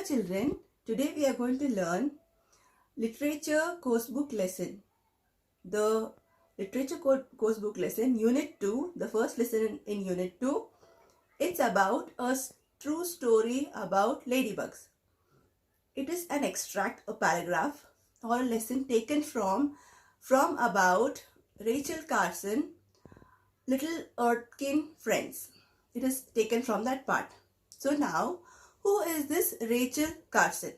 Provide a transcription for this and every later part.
children, today we are going to learn Literature Course Book Lesson. The Literature Course Book Lesson, Unit 2, the first lesson in Unit 2. It's about a true story about ladybugs. It is an extract, a paragraph or a lesson taken from about Rachel Carson, Little Earthkin Friends. It is taken from that part. So now, who is this Rachel Carson?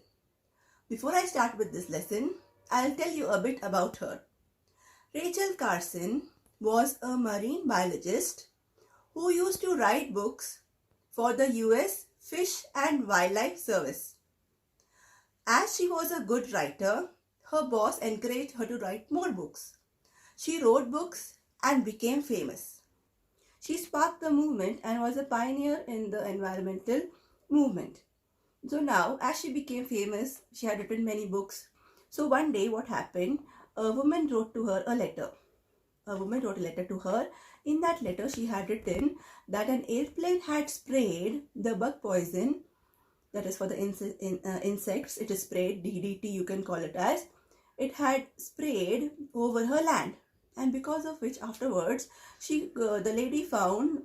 Before I start with this lesson, I'll tell you a bit about her. Rachel Carson was a marine biologist who used to write books for the US Fish and Wildlife Service. As she was a good writer, her boss encouraged her to write more books. She wrote books and became famous. She sparked the movement and was a pioneer in the environmental movement. So now, as she became famous, she had written many books. So one day what happened? A woman wrote to her a letter. A woman wrote a letter to her. In that letter, she had written that an airplane had sprayed the bug poison, that is for the insects. It is sprayed, DDT you can call it as. It had sprayed over her land, and because of which afterwards, the lady found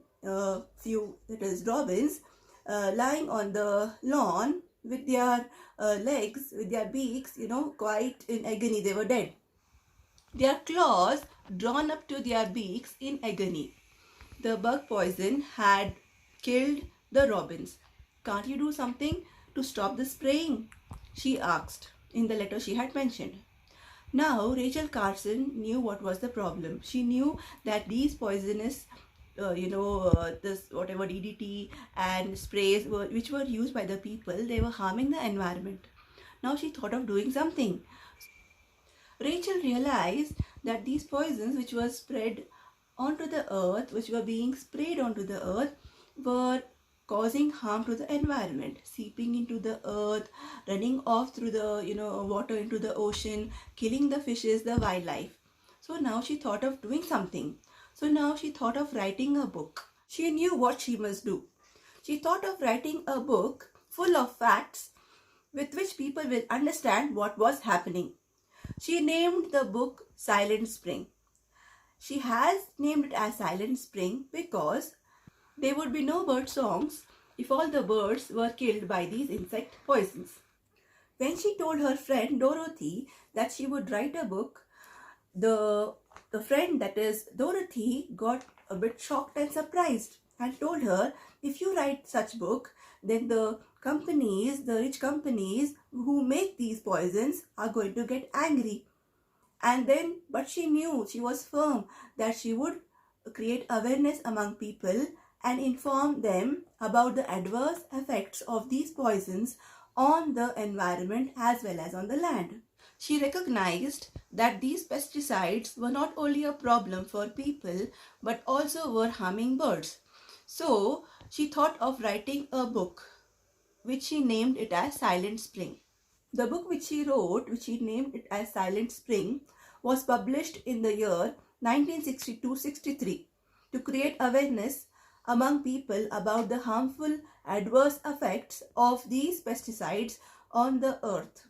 few, that is robins, lying on the lawn with their legs, with their beaks, quite in agony. They were dead. Their claws drawn up to their beaks in agony. The bug poison had killed the robins. Can't you do something to stop the spraying? She asked in the letter she had mentioned. Now, Rachel Carson knew what was the problem. She knew that these poisonous this whatever DDT and sprays which were used by the people, they were harming the environment. Now she thought of doing something. Rachel realized that these poisons which were spread onto the earth, which were being sprayed onto the earth, were causing harm to the environment, seeping into the earth, running off through the water into the ocean, killing the fishes, the wildlife. So now she thought of doing something. So now she thought of writing a book. She knew what she must do. She thought of writing a book full of facts with which people will understand what was happening. She named the book Silent Spring. She has named it as Silent Spring because there would be no bird songs if all the birds were killed by these insect poisons. When she told her friend Dorothy that she would write a book, the friend, that is Dorothy, got a bit shocked and surprised and told her, if you write such book, then the rich companies who make these poisons are going to get angry. But she knew, she was firm that she would create awareness among people and inform them about the adverse effects of these poisons on the environment as well as on the land. She recognized that these pesticides were not only a problem for people but also were harming birds. So she thought of writing a book which she named it as Silent Spring. The book which she wrote, which she named it as Silent Spring, was published in the year 1962-63 to create awareness among people about the harmful adverse effects of these pesticides on the earth.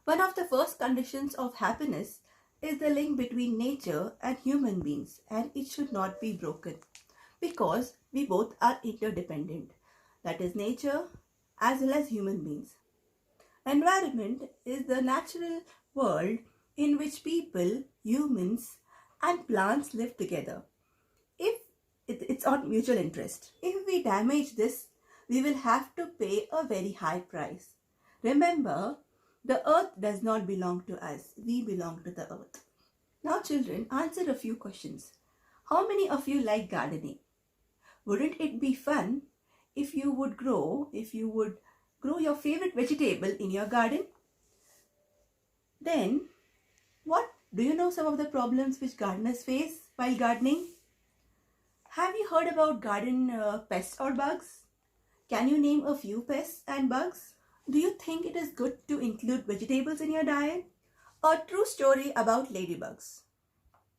One of the first conditions of happiness is the link between nature and human beings, and it should not be broken because we both are interdependent. That is nature as well as human beings. Environment is the natural world in which people, humans and plants live together. It's on mutual interest. If we damage this, we will have to pay a very high price. Remember, the earth does not belong to us. We belong to the earth. Now children, answer a few questions. How many of you like gardening? Wouldn't it be fun if you would grow your favorite vegetable in your garden? Then, do you know some of the problems which gardeners face while gardening? Have you heard about garden pests or bugs? Can you name a few pests and bugs? Do you think it is good to include vegetables in your diet? A true story about ladybugs.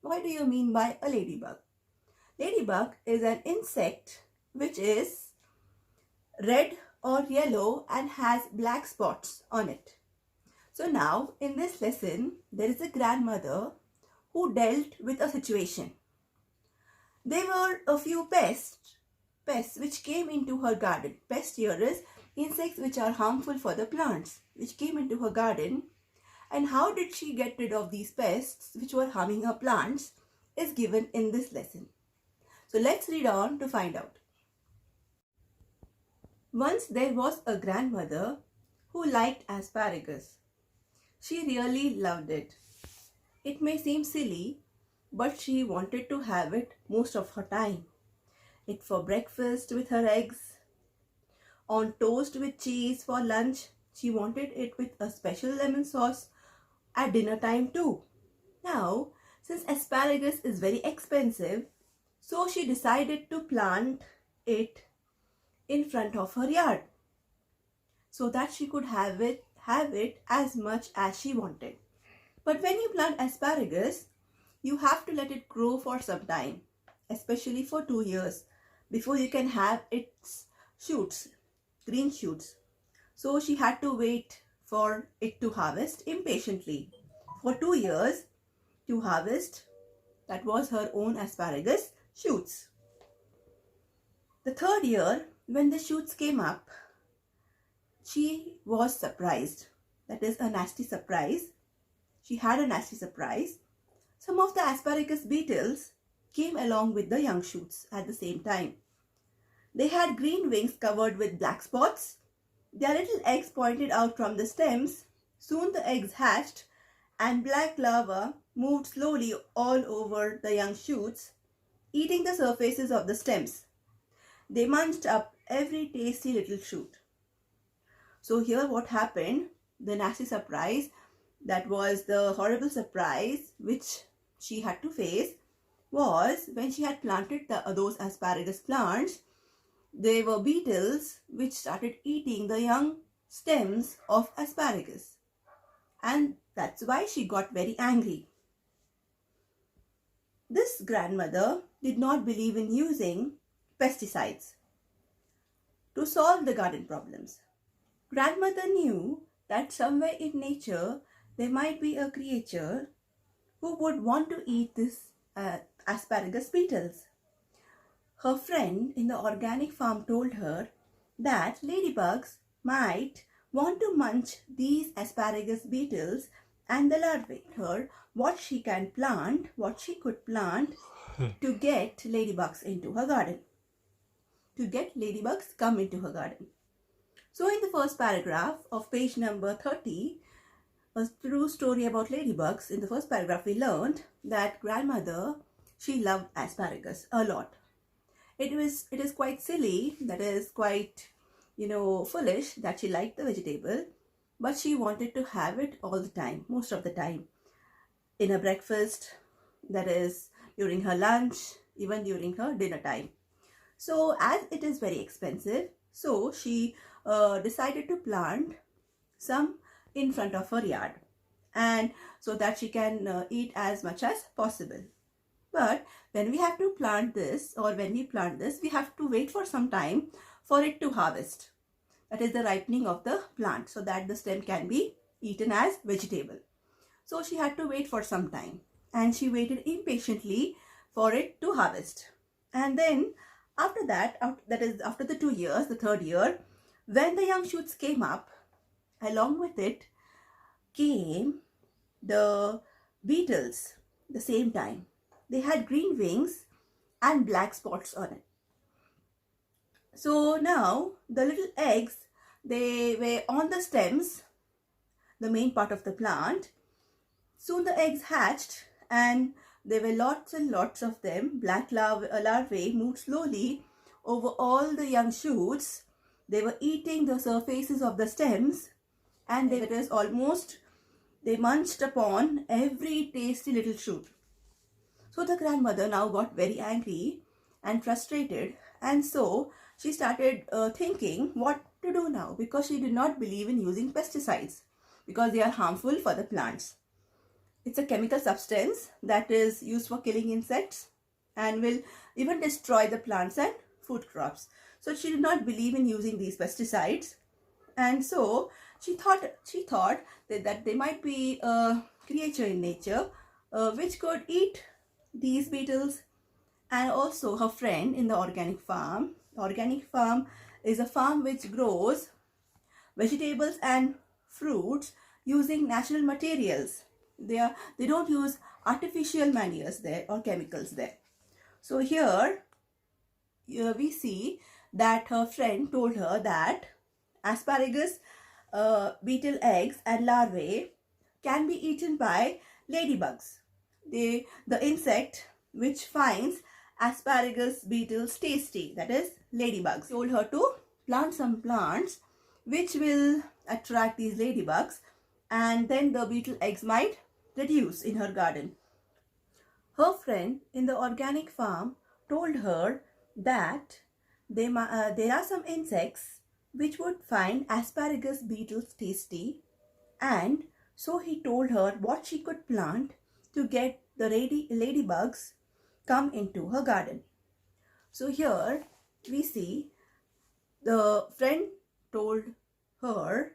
What do you mean by a ladybug? Ladybug is an insect which is red or yellow and has black spots on it. So now in this lesson, there is a grandmother who dealt with a situation. There were a few pests which came into her garden. Pest here is insects which are harmful for the plants, which came into her garden. And how did she get rid of these pests which were harming her plants is given in this lesson. So let's read on to find out. Once there was a grandmother who liked asparagus. She really loved it. It may seem silly, but she wanted to have it most of her time. It for breakfast with her eggs, on toast with cheese for lunch. She wanted it with a special lemon sauce at dinner time too. Now, since asparagus is very expensive, so she decided to plant it in front of her yard so that she could have it as much as she wanted. But when you plant asparagus, you have to let it grow for some time, especially for 2 years, before you can have its shoots, green shoots. So she had to wait for it to harvest impatiently for 2 years to harvest. That was her own asparagus shoots. The third year, when the shoots came up, she was surprised. That is a nasty surprise. She had a nasty surprise. Some of the asparagus beetles came along with the young shoots at the same time. They had green wings covered with black spots. Their little eggs pointed out from the stems. Soon the eggs hatched and black larvae moved slowly all over the young shoots, eating the surfaces of the stems. They munched up every tasty little shoot. So here what happened, the nasty surprise, that was the horrible surprise which she had to face, was when she had planted those asparagus plants, there were beetles which started eating the young stems of asparagus. And that's why she got very angry. This grandmother did not believe in using pesticides to solve the garden problems. Grandmother knew that somewhere in nature there might be a creature who would want to eat this asparagus beetles. Her friend in the organic farm told her that ladybugs might want to munch these asparagus beetles, and the larvae told her what she could plant to get ladybugs into her garden, to get ladybugs come into her garden. So in the first paragraph of page number 30, a true story about ladybugs, in the first paragraph we learned that grandmother, she loved asparagus a lot. It is quite silly, that is quite, foolish that she liked the vegetable, but she wanted to have it all the time, most of the time, in her breakfast, that is during her lunch, even during her dinner time. So as it is very expensive, so she decided to plant some in front of her yard, and so that she can eat as much as possible. But when we have to plant this, or when we plant this, we have to wait for some time for it to harvest. That is the ripening of the plant, so that the stem can be eaten as vegetable. So she had to wait for some time, and she waited impatiently for it to harvest. And then after that, that is after the 2 years, the third year, when the young shoots came up, along with it came the beetles the same time. They had green wings and black spots on it. So now the little eggs, they were on the stems, the main part of the plant. Soon the eggs hatched and there were lots and lots of them. Black larvae moved slowly over all the young shoots. They were eating the surfaces of the stems, and they munched upon every tasty little shoot. So the grandmother now got very angry and frustrated, and so she started thinking what to do now, because she did not believe in using pesticides because they are harmful for the plants. It's a chemical substance that is used for killing insects and will even destroy the plants and food crops. So she did not believe in using these pesticides, and so she thought that there might be a creature in nature which could eat these beetles. And also her friend in the organic farm. The organic farm is a farm which grows vegetables and fruits using natural materials. They don't use artificial manures there or chemicals there. So here we see that her friend told her that asparagus beetle eggs and larvae can be eaten by ladybugs. The insect which finds asparagus beetles tasty, that is ladybugs, told her to plant some plants which will attract these ladybugs, and then the beetle eggs might reduce in her garden. Her friend in the organic farm told her that there are some insects which would find asparagus beetles tasty, and so he told her what she could plant to get the ladybugs come into her garden. So here we see the friend told her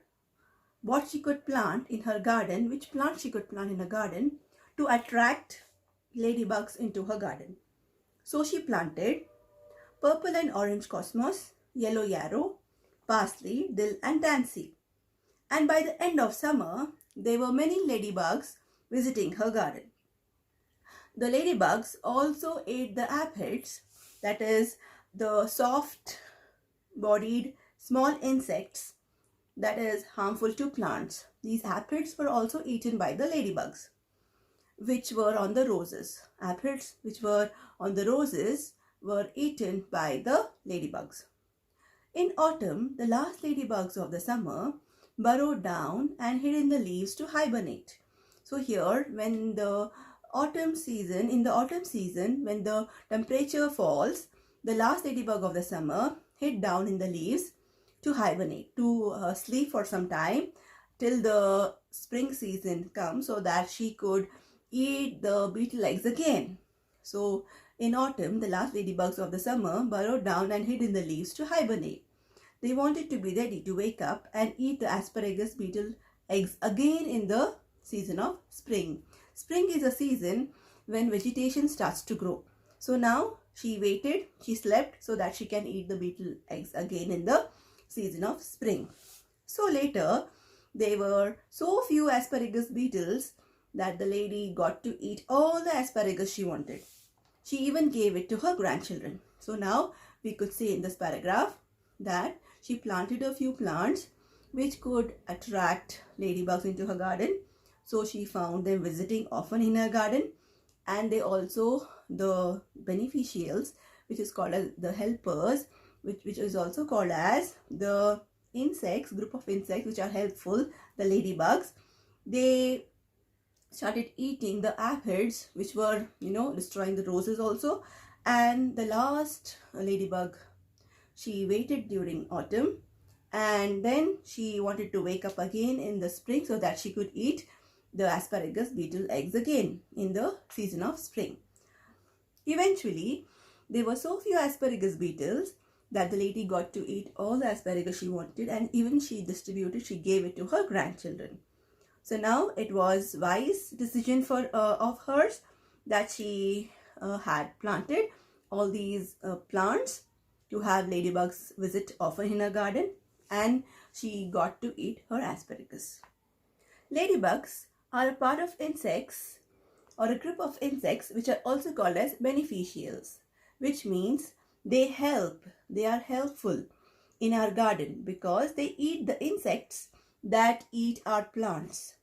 what she could plant in her garden, which plant she could plant in her garden to attract ladybugs into her garden. So she planted purple and orange cosmos, yellow yarrow, parsley, dill and tansy. And by the end of summer, there were many ladybugs visiting her garden. The ladybugs also ate the aphids, that is the soft-bodied small insects that is harmful to plants. These aphids were also eaten by the ladybugs, which were on the roses. Aphids which were on the roses were eaten by the ladybugs. In autumn, the last ladybugs of the summer burrowed down and hid in the leaves to hibernate. So here, when the autumn season, when the temperature falls, the last ladybug of the summer hid down in the leaves to hibernate, to sleep for some time till the spring season comes, so that she could eat the beetle eggs again. So in autumn, the last ladybugs of the summer burrowed down and hid in the leaves to hibernate. They wanted to be ready to wake up and eat the asparagus beetle eggs again in the season of spring. Spring is a season when vegetation starts to grow. So now she waited, she slept so that she can eat the beetle eggs again in the season of spring. So later, there were so few asparagus beetles that the lady got to eat all the asparagus she wanted. She even gave it to her grandchildren. So now we could say in this paragraph that she planted a few plants which could attract ladybugs into her garden. So she found them visiting often in her garden, and they also, the beneficials, which is called as the helpers, which is also called as the insects, group of insects which are helpful, the ladybugs, they started eating the aphids which were, destroying the roses also. And the last ladybug, she waited during autumn, and then she wanted to wake up again in the spring so that she could eat the asparagus beetle eggs again in the season of spring. Eventually, there were so few asparagus beetles that the lady got to eat all the asparagus she wanted, and even she gave it to her grandchildren. So now it was wise decision of hers that she had planted all these plants to have ladybugs visit often in her garden, and she got to eat her asparagus. Ladybugs are a part of insects or a group of insects which are also called as beneficials, which means they are helpful in our garden because they eat the insects that eat our plants.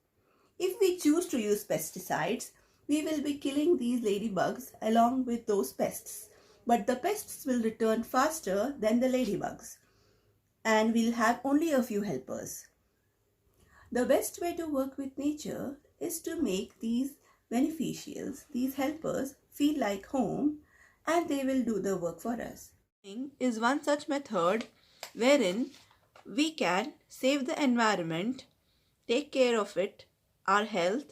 If we choose to use pesticides, we will be killing these ladybugs along with those pests. But the pests will return faster than the ladybugs, and we'll have only a few helpers. The best way to work with nature is to make these beneficials, these helpers, feel like home, and they will do the work for us. Is one such method wherein we can save the environment, take care of it, our health,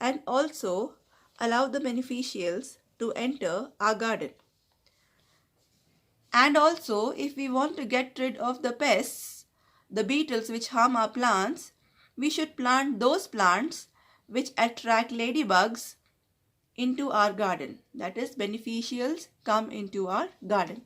and also allow the beneficials to enter our garden. And also, if we want to get rid of the pests, the beetles which harm our plants, we should plant those plants which attract ladybugs into our garden. That is, beneficials come into our garden.